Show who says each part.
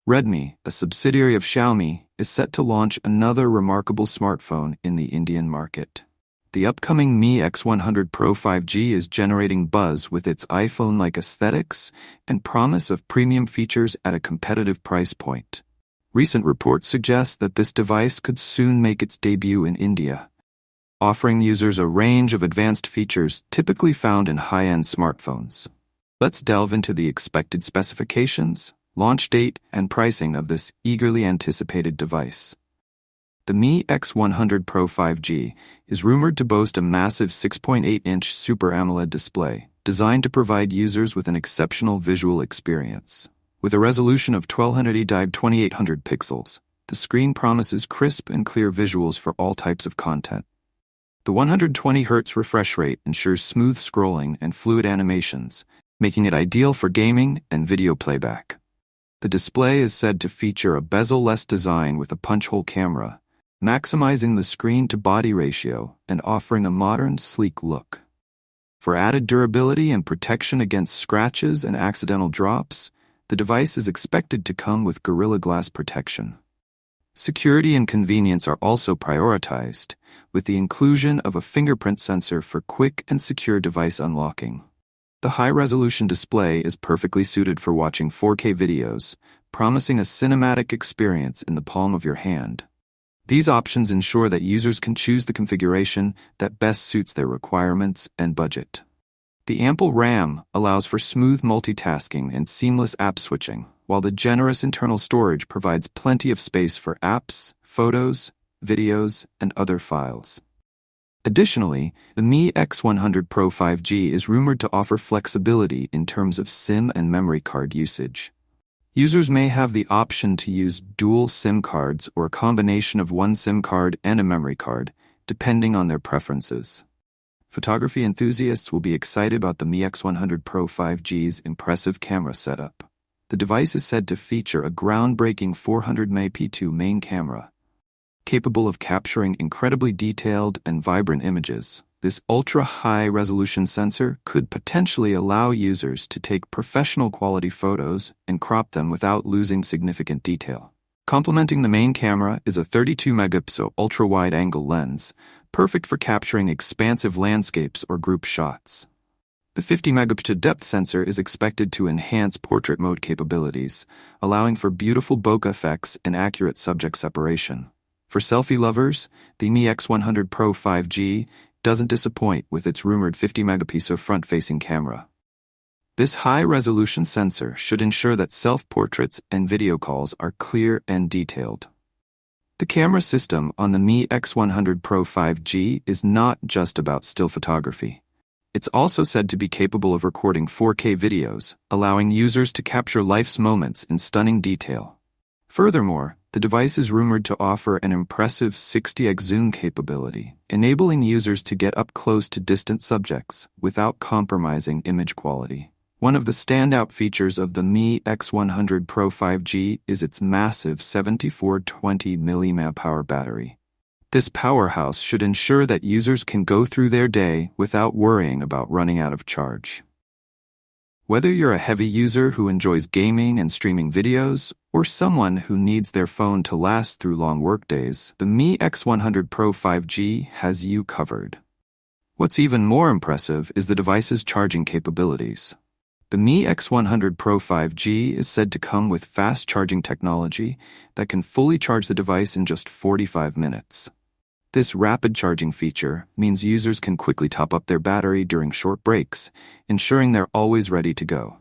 Speaker 1: Redmi, a subsidiary of Xiaomi, is set to launch another remarkable smartphone in the Indian market. The upcoming Mi X100 Pro 5G is generating buzz with its iPhone-like aesthetics and promise of premium features at a competitive price point. Recent reports suggest that this device could soon make its debut in India, offering users a range of advanced features typically found in high-end smartphones. Let's delve into the expected specifications, launch date, and pricing of this eagerly anticipated device. The Mi X100 Pro 5G is rumored to boast a massive 6.8-inch Super AMOLED display designed to provide users with an exceptional visual experience. With a resolution of 1280 x 2800 pixels, the screen promises crisp and clear visuals for all types of content. The 120Hz refresh rate ensures smooth scrolling and fluid animations, making it ideal for gaming and video playback. The display is said to feature a bezel-less design with a punch-hole camera, maximizing the screen-to-body ratio and offering a modern, sleek look. For added durability and protection against scratches and accidental drops, the device is expected to come with Gorilla Glass protection. Security and convenience are also prioritized, with the inclusion of a fingerprint sensor for quick and secure device unlocking. The high-resolution display is perfectly suited for watching 4K videos, promising a cinematic experience in the palm of your hand. These options ensure that users can choose the configuration that best suits their requirements and budget. The ample RAM allows for smooth multitasking and seamless app switching, while the generous internal storage provides plenty of space for apps, photos, videos, and other files. Additionally, the Mi X100 Pro 5G is rumored to offer flexibility in terms of SIM and memory card usage. Users may have the option to use dual SIM cards or a combination of one SIM card and a memory card, depending on their preferences. Photography enthusiasts will be excited about the Mi X100 Pro 5G's impressive camera setup. The device is said to feature a groundbreaking 400MP2 main camera. Capable of capturing incredibly detailed and vibrant images, this ultra-high-resolution sensor could potentially allow users to take professional-quality photos and crop them without losing significant detail. Complementing the main camera is a 32-megapixel ultra-wide-angle lens, perfect for capturing expansive landscapes or group shots. The 50-megapixel depth sensor is expected to enhance portrait mode capabilities, allowing for beautiful bokeh effects and accurate subject separation. For selfie lovers, the Mi X100 Pro 5G doesn't disappoint with its rumored 50-megapixel front-facing camera. This high-resolution sensor should ensure that self-portraits and video calls are clear and detailed. The camera system on the Mi X100 Pro 5G is not just about still photography. It's also said to be capable of recording 4K videos, allowing users to capture life's moments in stunning detail. Furthermore, the device is rumored to offer an impressive 60x zoom capability, enabling users to get up close to distant subjects without compromising image quality. One of the standout features of the Mi X100 Pro 5G is its massive 7420 mAh battery. This powerhouse should ensure that users can go through their day without worrying about running out of charge. Whether you're a heavy user who enjoys gaming and streaming videos, or someone who needs their phone to last through long workdays, the Mi X100 Pro 5G has you covered. What's even more impressive is the device's charging capabilities. The Mi X100 Pro 5G is said to come with fast charging technology that can fully charge the device in just 45 minutes. This rapid charging feature means users can quickly top up their battery during short breaks, ensuring they're always ready to go.